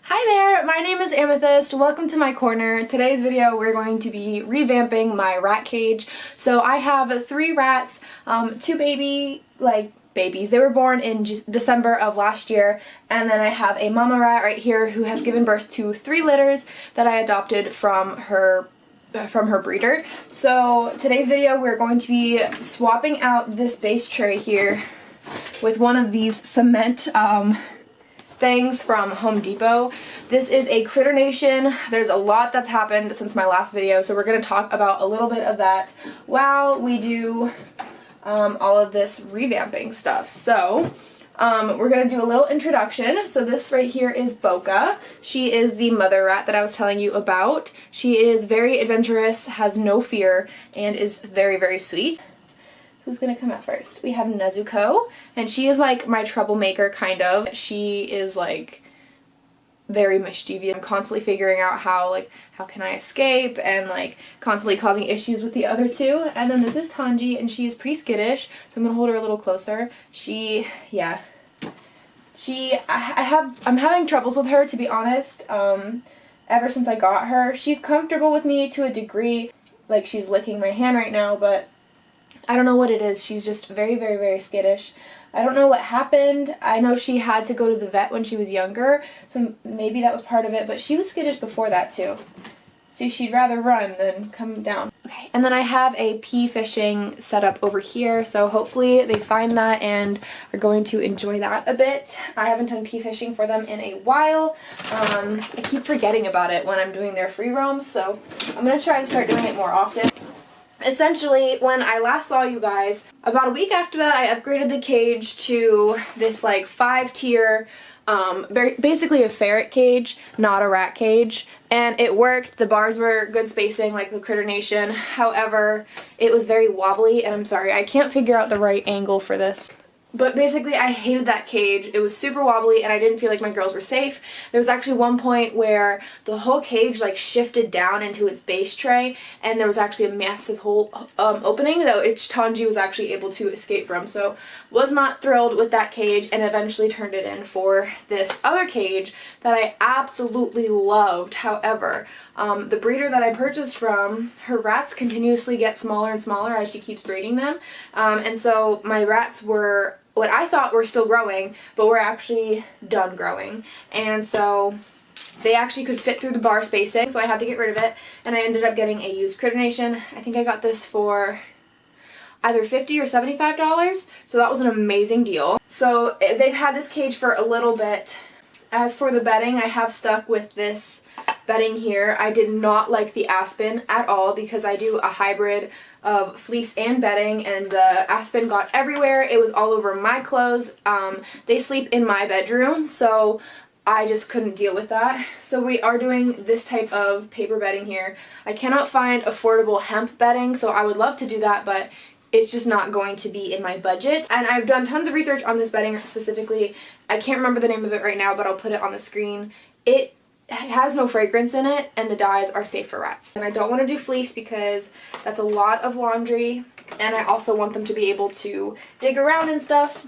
Hi there, my name is Amethyst. Welcome to my corner. Today's video we're going to be revamping my rat cage. So I have 3 rats, 2 babies. They were born in December of last year, and then I have a mama rat right here who has given birth to 3 litters that I adopted from her breeder. So today's video we're going to be swapping out this base tray here with one of these cement things from Home Depot. This is a Critter Nation. There's a lot that's happened since my last video, so we're going to talk about a little bit of that while we do all of this revamping stuff. So we're going to do a little introduction. So this right here is Boca. She is the mother rat that I was telling you about. She is very adventurous, has no fear, and is very, very sweet. Who's gonna come out first? We have Nezuko, and she is like my troublemaker, kind of. She is like very mischievous. I'm constantly figuring out how can I escape, and like constantly causing issues with the other 2. And then this is Tanji, and she is pretty skittish, so I'm gonna hold her a little closer. I'm having troubles with her, to be honest. Ever since I got her. She's comfortable with me to a degree. Like, she's licking my hand right now, but I don't know what it is. She's just very, very, very skittish. I don't know what happened. I know she had to go to the vet when she was younger, so maybe that was part of it, but she was skittish before that too. So she'd rather run than come down. Okay, and then I have a pea fishing set up over here, so hopefully they find that and are going to enjoy that a bit. I haven't done pea fishing for them in a while. I keep forgetting about it when I'm doing their free roams, so I'm going to try to start doing it more often. Essentially, when I last saw you guys, about a week after that, I upgraded the cage to this like 5-tier, basically a ferret cage, not a rat cage, and it worked. The bars were good spacing like the Critter Nation. However, it was very wobbly, and I'm sorry, I can't figure out the right angle for this. But basically, I hated that cage. It was super wobbly, and I didn't feel like my girls were safe. There was actually one point where the whole cage like shifted down into its base tray, and there was actually a massive hole opening that Tanji was actually able to escape from. So was not thrilled with that cage, and eventually turned it in for this other cage that I absolutely loved. However, the breeder that I purchased from, her rats continuously get smaller and smaller as she keeps breeding them, and so my rats were what I thought were still growing, but were actually done growing, and so they actually could fit through the bar spacing, so I had to get rid of it, and I ended up getting a used Critter Nation. I think I got this for either $50 or $75, so that was an amazing deal. So they've had this cage for a little bit. As for the bedding, I have stuck with this bedding here. I did not like the aspen at all because I do a hybrid of fleece and bedding, and the aspen got everywhere. It was all over my clothes. They sleep in my bedroom, so I just couldn't deal with that. So we are doing this type of paper bedding here. I cannot find affordable hemp bedding, so I would love to do that, but it's just not going to be in my budget. And I've done tons of research on this bedding specifically. I can't remember the name of it right now, but I'll put it on the screen. It has no fragrance in it, and the dyes are safe for rats. And I don't want to do fleece because that's a lot of laundry, and I also want them to be able to dig around and stuff.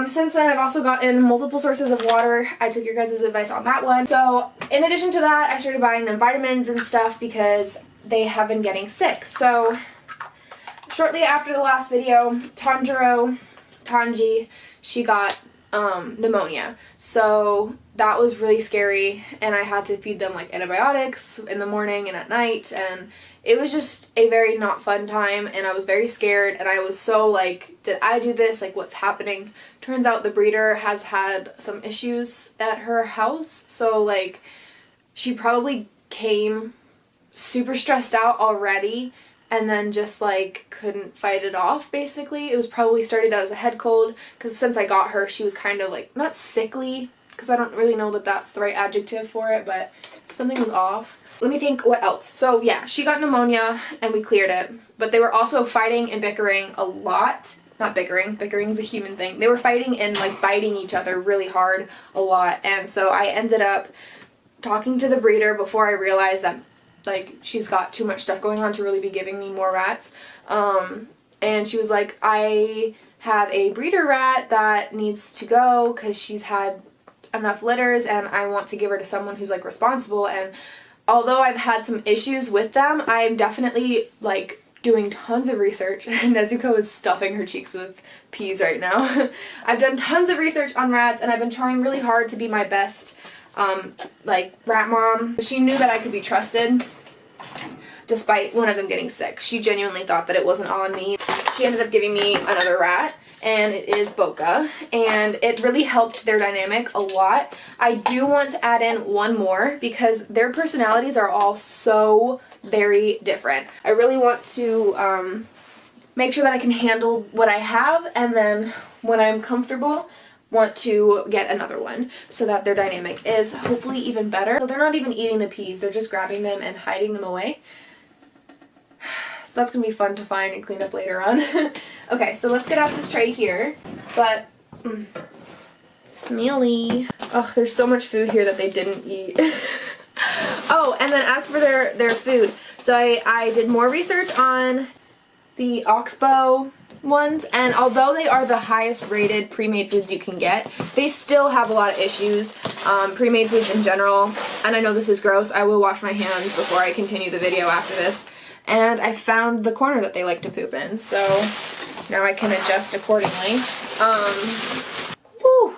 Since then, I've also gotten multiple sources of water. I took your guys' advice on that one. So in addition to that, I started buying them vitamins and stuff because they have been getting sick. So shortly after the last video, Tanji, she got pneumonia. So that was really scary, and I had to feed them like antibiotics in the morning and at night, and it was just a very not fun time, and I was very scared, and I was so like, did I do this? Like, what's happening? Turns out the breeder has had some issues at her house, so like she probably came super stressed out already, and then just like couldn't fight it off. Basically, it was probably started out as a head cold, because since I got her, she was kind of like, not sickly, because I don't really know that that's the right adjective for it, but something was off. Let me think what else. So yeah, she got pneumonia and we cleared it, but they were also fighting and bickering a lot. Not bickering, bickering is a human thing. They were fighting and like biting each other really hard a lot, and so I ended up talking to the breeder before I realized that like she's got too much stuff going on to really be giving me more rats. And she was like, I have a breeder rat that needs to go because she's had enough litters and I want to give her to someone who's like responsible. And although I've had some issues with them, I'm definitely like doing tons of research. Nezuko is stuffing her cheeks with peas right now. I've done tons of research on rats and I've been trying really hard to be my best like rat mom. She knew that I could be trusted despite one of them getting sick. She genuinely thought that it wasn't on me. She ended up giving me another rat, and it is Boca, and it really helped their dynamic a lot. I do want to add in one more because their personalities are all so very different. I really want to make sure that I can handle what I have, and then when I'm comfortable, want to get another one so that their dynamic is hopefully even better. So they're not even eating the peas, they're just grabbing them and hiding them away. So that's gonna be fun to find and clean up later on. Okay, so let's get out this tray here. But, smelly. Oh, there's so much food here that they didn't eat. Oh, and then as for their food, so I did more research on the Oxbow ones, and although they are the highest rated pre-made foods you can get, they still have a lot of issues. Pre-made foods in general, and I know this is gross, I will wash my hands before I continue the video after this. And I found the corner that they like to poop in, so now I can adjust accordingly. Whew.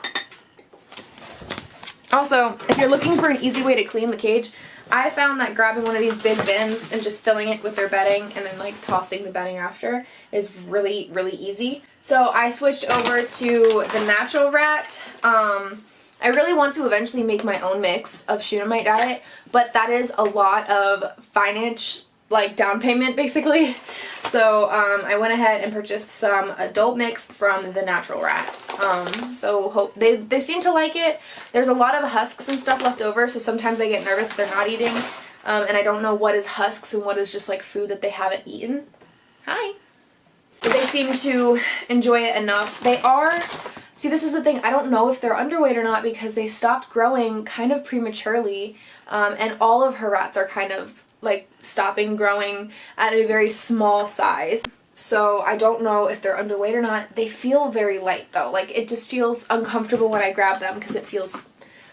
Also, if you're looking for an easy way to clean the cage, I found that grabbing one of these big bins and just filling it with their bedding and then like tossing the bedding after is really, really easy. So I switched over to the natural rat. I really want to eventually make my own mix of Shunamite diet, but that is a lot of finance, like down payment basically. So I went ahead and purchased some adult mix from the natural rat. So hope they seem to like it. There's a lot of husks and stuff left over, so sometimes I get nervous they're not eating, and I don't know what is husks and what is just like food that they haven't eaten. Hi. But they seem to enjoy it enough. They are, see, this is the thing, I don't know if they're underweight or not because they stopped growing kind of prematurely, and all of her rats are kind of like stopping growing at a very small size. So I don't know if they're underweight or not. They feel very light though. Like it just feels uncomfortable when I grab them because it feels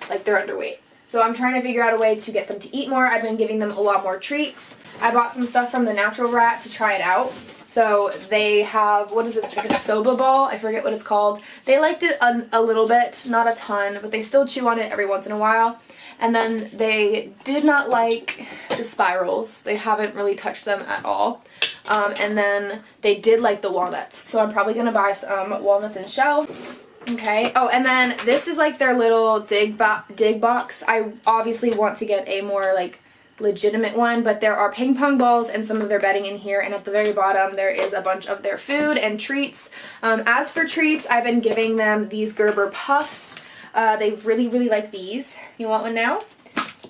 like they're underweight. So I'm trying to figure out a way to get them to eat more. I've been giving them a lot more treats. I bought some stuff from the natural rat to try it out. So they have, what is this, like a soba ball? I forget what it's called. They liked it a little bit, not a ton, but they still chew on it every once in a while. And then they did not like the spirals. They haven't really touched them at all. And then they did like the walnuts. So I'm probably going to buy some walnuts and shell. Okay. Oh, and then this is like their little dig box. I obviously want to get a more like legitimate one, but there are ping pong balls and some of their bedding in here, and at the very bottom there is a bunch of their food and treats. As for treats, I've been giving them these Gerber puffs. They really, really like these. You want one now?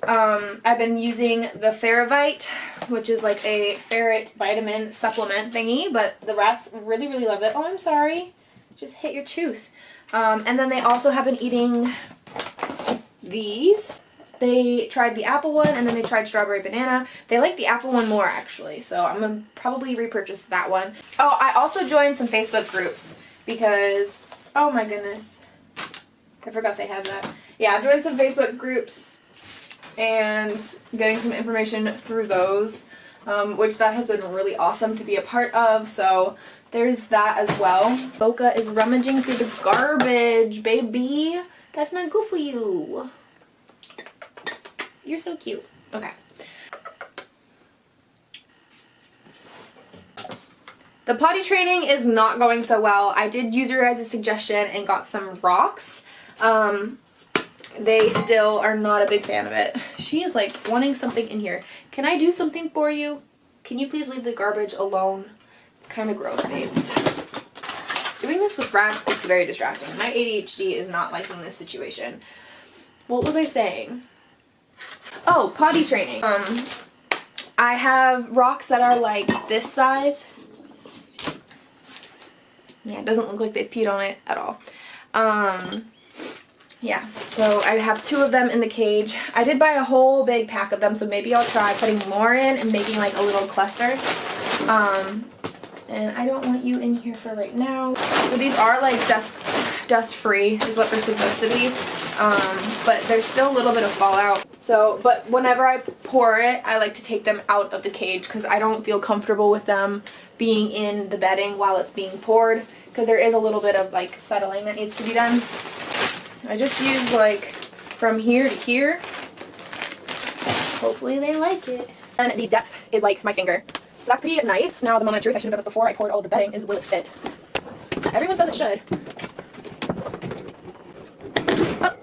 I've been using the Ferrovite, which is like a ferret vitamin supplement thingy, but the rats really, really love it. Oh, I'm sorry. Just hit your tooth. And then they also have been eating these. They tried the apple one, and then they tried strawberry banana. They like the apple one more, actually, so I'm going to probably repurchase that one. Oh, I also joined some Facebook groups because, oh my goodness, I forgot they had that. Yeah, I've joined some Facebook groups and getting some information through those, which that has been really awesome to be a part of, so there's that as well. Boca is rummaging through the garbage, baby. That's not good for you. You're so cute. Okay. The potty training is not going so well. I did use your guys' suggestion and got some rocks. They still are not a big fan of it. She is like wanting something in here. Can I do something for you? Can you please leave the garbage alone? It's kind of gross, babes. Doing this with rats is very distracting. My ADHD is not liking this situation. What was I saying? Oh, potty training. I have rocks that are like this size. Yeah, it doesn't look like they peed on it at all. Yeah, so I have 2 of them in the cage. I did buy a whole big pack of them, so maybe I'll try putting more in and making like a little cluster. And I don't want you in here for right now. So these are like dust free is what they're supposed to be, but there's still a little bit of fallout. So, but whenever I pour it, I like to take them out of the cage because I don't feel comfortable with them being in the bedding while it's being poured, because there is a little bit of like settling that needs to be done. I just use like from here to here. Hopefully they like it. And the depth is like my finger. So that's pretty nice. Now the moment of truth, I should have done this before I poured all of the bedding, is will it fit? Everyone says it should. Oh.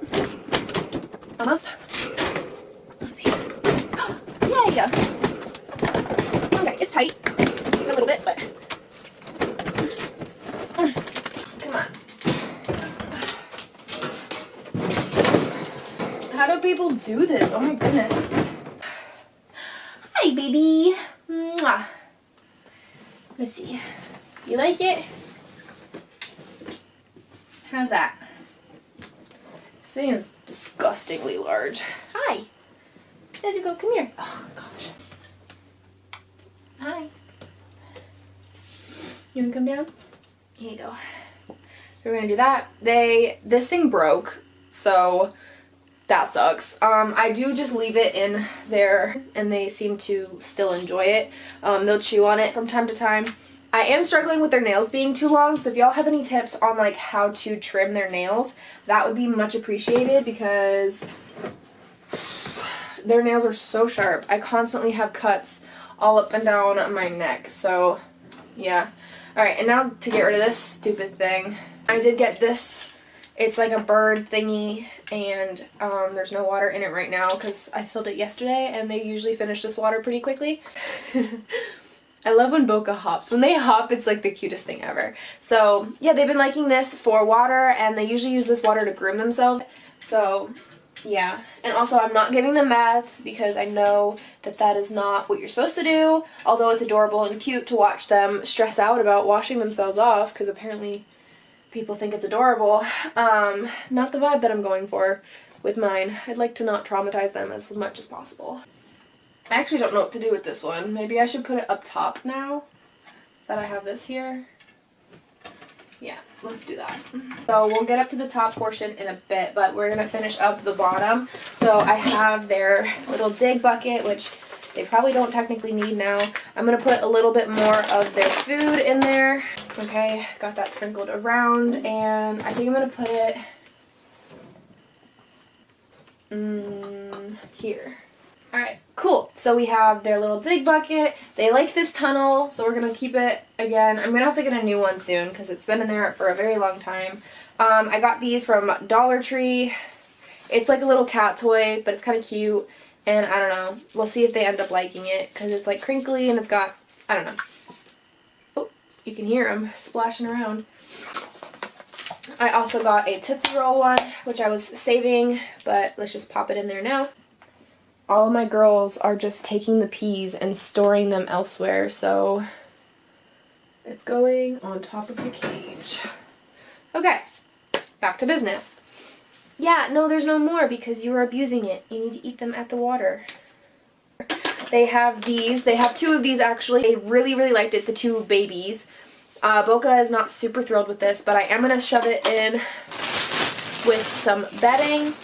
Almost. Let's see. Yay! Okay, it's tight. A little bit, but come on. How do people do this? Oh my goodness. Hi, baby. Mwah. Let's see. You like it? How's that? This thing is disgustingly large. Hi. Nezuko, come here. Oh, gosh. Hi. You wanna come down? Here you go. So we're gonna do that. This thing broke, so that sucks. I do just leave it in there, and they seem to still enjoy it. They'll chew on it from time to time. I am struggling with their nails being too long, so if y'all have any tips on like how to trim their nails, that would be much appreciated, because their nails are so sharp. I constantly have cuts all up and down my neck, so yeah. Alright, and now to get rid of this stupid thing. I did get this. It's like a bird thingy, and there's no water in it right now because I filled it yesterday, and they usually finish this water pretty quickly. I love when Boca hops. When they hop, it's like the cutest thing ever. So yeah, they've been liking this for water, and they usually use this water to groom themselves. So yeah, and also I'm not giving them baths because I know that that is not what you're supposed to do, although it's adorable and cute to watch them stress out about washing themselves off, because apparently people think it's adorable. Not the vibe that I'm going for with mine. I'd like to not traumatize them as much as possible. I actually don't know what to do with this one. Maybe I should put it up top now that I have this here. Yeah, let's do that. So we'll get up to the top portion in a bit, but we're gonna finish up the bottom. So I have their little dig bucket, which they probably don't technically need now. I'm gonna put a little bit more of their food in there. Okay, got that sprinkled around, and I think I'm gonna put it here. Alright, cool. So we have their little dig bucket. They like this tunnel, so we're going to keep it again. I'm going to have to get a new one soon because it's been in there for a very long time. I got these from Dollar Tree. It's like a little cat toy, but it's kind of cute. And I don't know. We'll see if they end up liking it because it's like crinkly and it's got, I don't know. Oh, you can hear them splashing around. I also got a Tootsie Roll one, which I was saving, but let's just pop it in there now. All of my girls are just taking the peas and storing them elsewhere, so it's going on top of the cage. Okay, back to business. Yeah, no, there's no more because you were abusing it. You need to eat them at the water. They have these. They have two of these, actually. They really, really liked it, the two babies. Boca is not super thrilled with this, but I am going to shove it in with some bedding.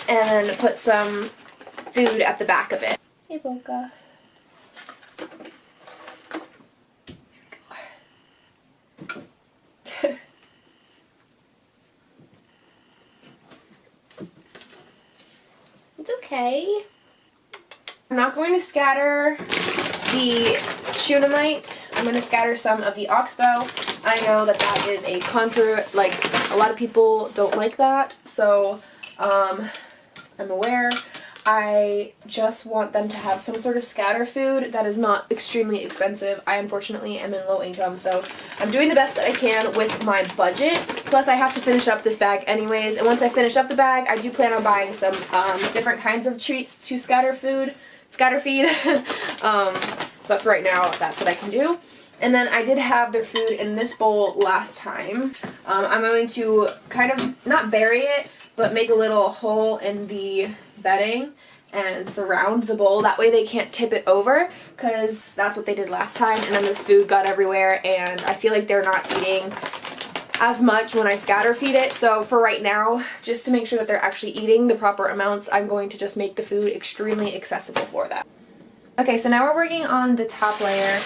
And put some food at the back of it. Hey, Boca. There we go. It's okay. I'm not going to scatter the Shunammite. I'm going to scatter some of the Oxbow. I know that that is a like, a lot of people don't like that, so I'm aware. I just want them to have some sort of scatter food that is not extremely expensive. I unfortunately am in low income, so I'm doing the best that I can with my budget. Plus I have to finish up this bag anyways, and once I finish up the bag, I do plan on buying some different kinds of treats to scatter feed. But for right now, that's what I can do. And then I did have their food in this bowl last time. I'm going to kind of, not bury it, but make a little hole in the bedding and surround the bowl. That way they can't tip it over, because that's what they did last time, and then the food got everywhere, and I feel like they're not eating as much when I scatter feed it. So for right now, just to make sure that they're actually eating the proper amounts, I'm going to just make the food extremely accessible for that. Okay, so now we're working on the top layer.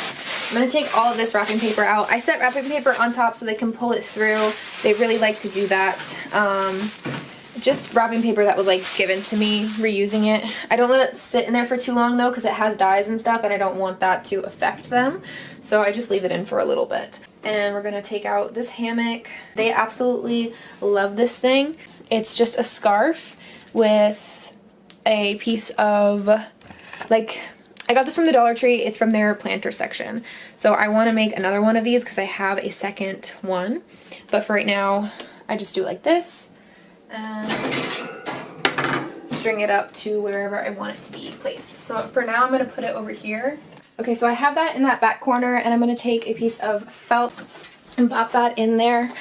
I'm going to take all of this wrapping paper out. I set wrapping paper on top so they can pull it through. They really like to do that. Just wrapping paper that was like given to me, reusing it. I don't let it sit in there for too long though because it has dyes and stuff and I don't want that to affect them. So I just leave it in for a little bit. And we're going to take out this hammock. They absolutely love this thing. It's just a scarf with a piece of, like, I got this from the Dollar Tree. It's from their planter section. So I want to make another one of these because I have a second one. But for right now, I just do it like this and string it up to wherever I want it to be placed. So for now, I'm going to put it over here. Okay, so I have that in that back corner, and I'm going to take a piece of felt and pop that in there.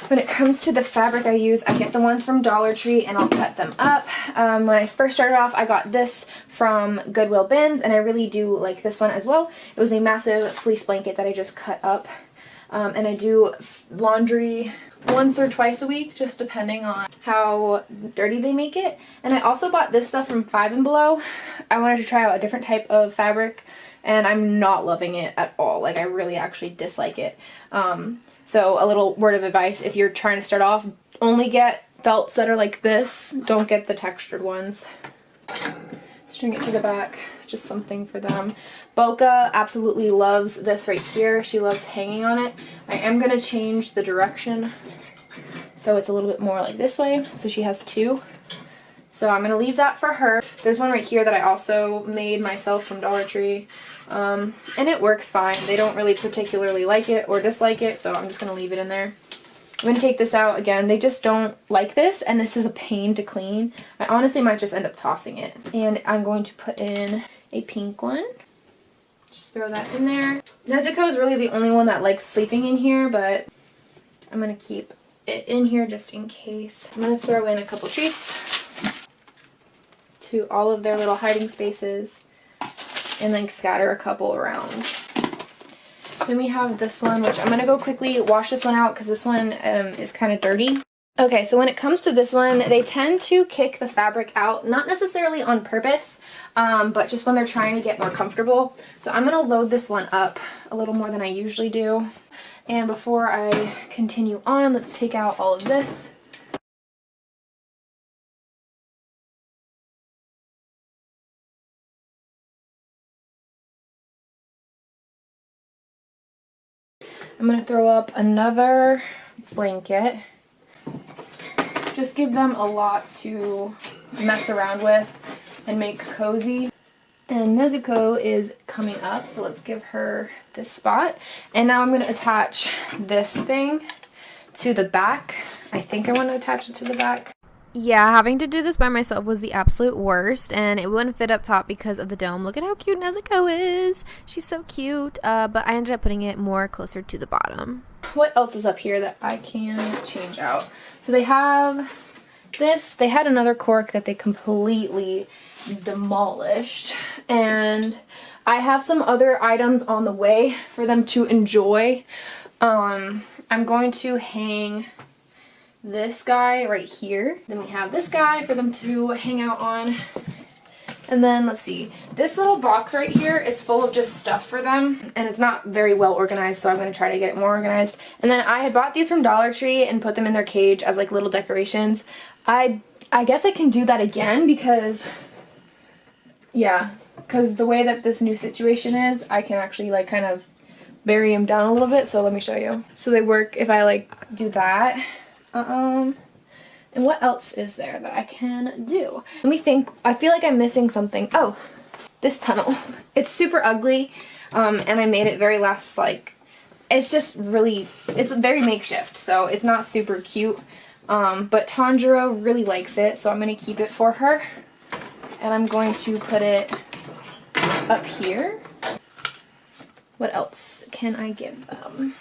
When it comes to the fabric I use, I get the ones from Dollar Tree and I'll cut them up. When I first started off, I got this from Goodwill bins, and I really do like this one as well. It was a massive fleece blanket that I just cut up. And I do laundry once or twice a week, just depending on how dirty they make it. And I also bought this stuff from Five and Below. I wanted to try out a different type of fabric, and I'm not loving it at all. Like, I really actually dislike it. So a little word of advice, if you're trying to start off, only get felts that are like this. Don't get the textured ones. String it to the back, just something for them. Boca absolutely loves this right here. She loves hanging on it. I am going to change the direction so it's a little bit more like this way. So she has two. So I'm going to leave that for her. There's one right here that I also made myself from Dollar Tree. And it works fine. They don't really particularly like it or dislike it, so I'm just going to leave it in there. I'm going to take this out again. They just don't like this, and this is a pain to clean. I honestly might just end up tossing it. And I'm going to put in a pink one. Just throw that in there. Nezuko is really the only one that likes sleeping in here, but I'm going to keep it in here just in case. I'm going to throw in a couple treats to all of their little hiding spaces and then scatter a couple around. Then we have this one, which I'm going to go quickly wash this one out because this one is kind of dirty. Okay, so when it comes to this one, they tend to kick the fabric out, not necessarily on purpose, but just when they're trying to get more comfortable. So I'm going to load this one up a little more than I usually do. And before I continue on, let's take out all of this. I'm going to throw up another blanket. Just give them a lot to mess around with and make cozy. And Nezuko is coming up, so let's give her this spot. And now I'm going to attach this thing to the back. I think I want to attach it to the back. Yeah, having to do this by myself was the absolute worst, and it wouldn't fit up top because of the dome. Look at how cute Nezuko is. She's so cute, but I ended up putting it more closer to the bottom. What else is up here that I can change out? So they have this. They had another cork that they completely demolished, and I have some other items on the way for them to enjoy. I'm going to hang this guy right here. Then we have this guy for them to hang out on. And then let's see, this little box right here is full of just stuff for them, and it's not very well organized, so I'm going to try to get it more organized. And then I had bought these from Dollar Tree and put them in their cage as like little decorations. I guess I can do that again because, yeah, because the way that this new situation is, I can actually like kind of bury them down a little bit. So let me show you. So they work if I like do that. And what else is there that I can do? Let me think. I feel like I'm missing something. Oh, this tunnel. It's super ugly, and I made it very last, like, it's just really, it's very makeshift, so it's not super cute. But Tanjiro really likes it, so I'm going to keep it for her. And I'm going to put it up here. What else can I give them?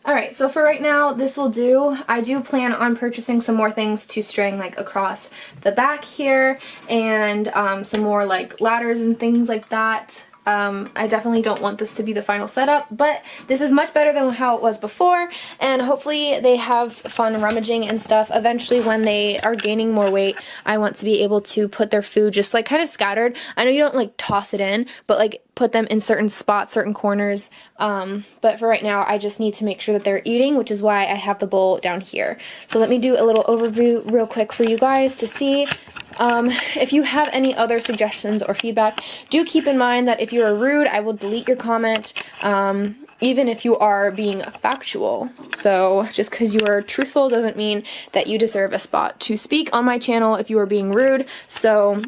Alright, so for right now, this will do. I do plan on purchasing some more things to string like across the back here, and some more like ladders and things like that. I definitely don't want this to be the final setup, but this is much better than how it was before, and hopefully they have fun rummaging and stuff. Eventually, when they are gaining more weight, I want to be able to put their food just like kind of scattered. I know you don't like toss it in, but like put them in certain spots, certain corners, but for right now, I just need to make sure that they're eating, which is why I have the bowl down here. So let me do a little overview real quick for you guys to see. If you have any other suggestions or feedback, do keep in mind that if you are rude, I will delete your comment, even if you are being factual. So just because you are truthful doesn't mean that you deserve a spot to speak on my channel if you are being rude, so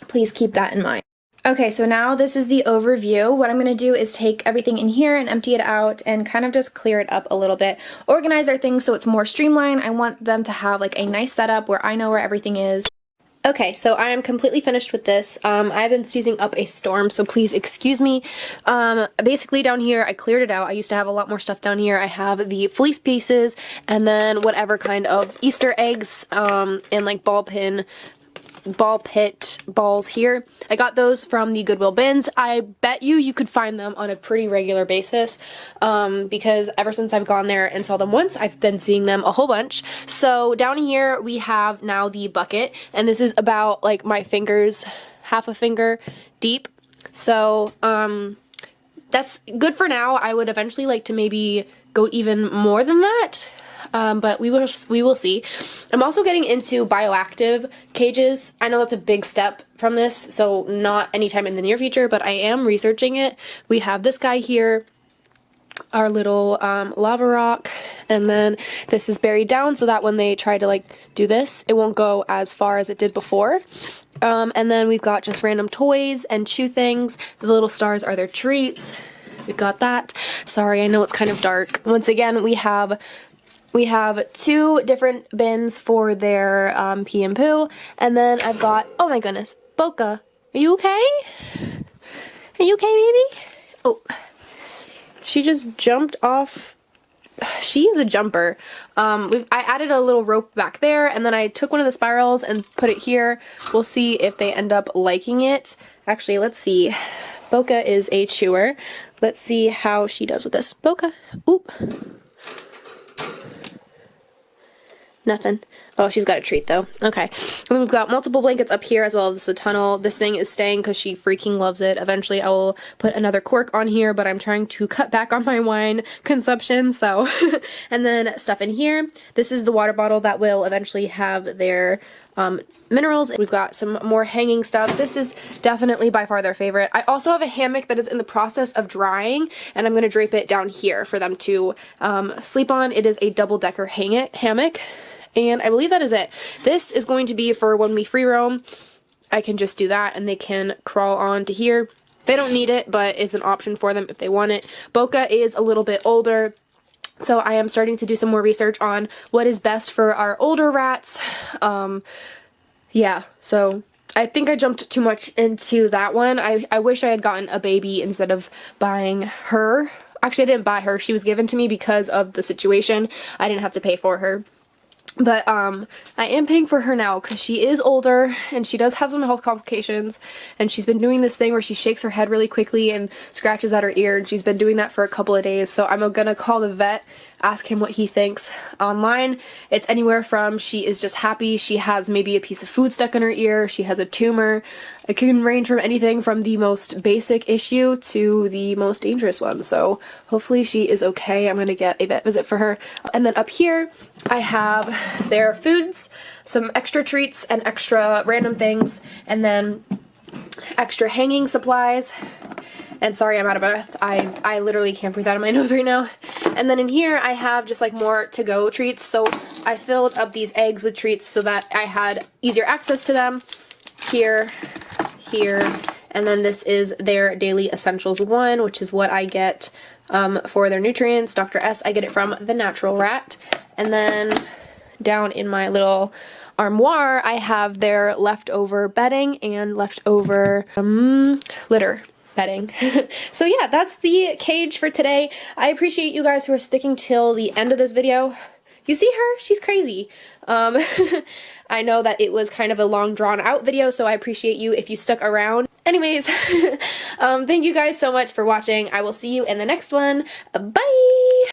please keep that in mind. Okay, so now this is the overview. What I'm going to do is take everything in here and empty it out and kind of just clear it up a little bit. Organize their things so it's more streamlined. I want them to have like a nice setup where I know where everything is. Okay, so I am completely finished with this. I've been seizing up a storm, so please excuse me. Basically down here, I cleared it out. I used to have a lot more stuff down here. I have the fleece pieces, and then whatever kind of Easter eggs, and like ball pit balls here. I got those from the Goodwill bins. I bet you could find them on a pretty regular basis, because ever since I've gone there and saw them once, I've been seeing them a whole bunch. So down here we have now the bucket, and this is about like my fingers, half a finger deep. So that's good for now. I would eventually like to maybe go even more than that. But we will see. I'm also getting into bioactive cages. I know that's a big step from this, so not anytime in the near future, but I am researching it. We have this guy here, our little lava rock, and then this is buried down so that when they try to like do this, it won't go as far as it did before. And then we've got just random toys and chew things. The little stars are their treats. We've got that. Sorry, I know it's kind of dark. Once again, we have two different bins for their pee and poo, and then I've got, oh my goodness, Boca, are you okay? Are you okay, baby? Oh, she just jumped off. She's a jumper. I added a little rope back there, and then I took one of the spirals and put it here. We'll see if they end up liking it. Actually, let's see. Boca is a chewer. Let's see how she does with this. Boca, oop. Nothing. Oh, she's got a treat though. Okay. And then we've got multiple blankets up here as well as the tunnel. This thing is staying because she freaking loves it. Eventually I will put another cork on here, but I'm trying to cut back on my wine consumption, so. And then stuff in here. This is the water bottle that will eventually have their minerals. We've got some more hanging stuff. This is definitely by far their favorite. I also have a hammock that is in the process of drying, and I'm going to drape it down here for them to sleep on. It is a double-decker hammock. And I believe that is it. This is going to be for when we free roam. I can just do that and they can crawl on to here. They don't need it, but it's an option for them if they want it. Boca is a little bit older, so I am starting to do some more research on what is best for our older rats. Yeah, so I think I jumped too much into that one. I wish I had gotten a baby instead of buying her. Actually, I didn't buy her. She was given to me because of the situation. I didn't have to pay for her. But I am paying for her now because she is older and she does have some health complications, and she's been doing this thing where she shakes her head really quickly and scratches at her ear, and she's been doing that for a couple of days. So I'm gonna call the vet, ask him what he thinks online. It's anywhere from she is just happy, she has maybe a piece of food stuck in her ear, she has a tumor. It can range from anything from the most basic issue to the most dangerous one. So hopefully she is okay. I'm gonna get a vet visit for her. And then up here I have their foods, some extra treats and extra random things, and then extra hanging supplies. And sorry, I'm out of breath. I literally can't breathe out of my nose right now. And then in here I have just like more to-go treats. So I filled up these eggs with treats so that I had easier access to them. Here, and then this is their Daily Essentials 1, which is what I get for their nutrients. Dr. S, I get it from the Natural Rat. And then down in my little armoire, I have their leftover bedding and leftover litter bedding. So yeah, that's the cage for today. I appreciate you guys who are sticking till the end of this video. You see her? She's crazy. I know that it was kind of a long drawn out video, so I appreciate you if you stuck around. Anyways, thank you guys so much for watching. I will see you in the next one. Bye!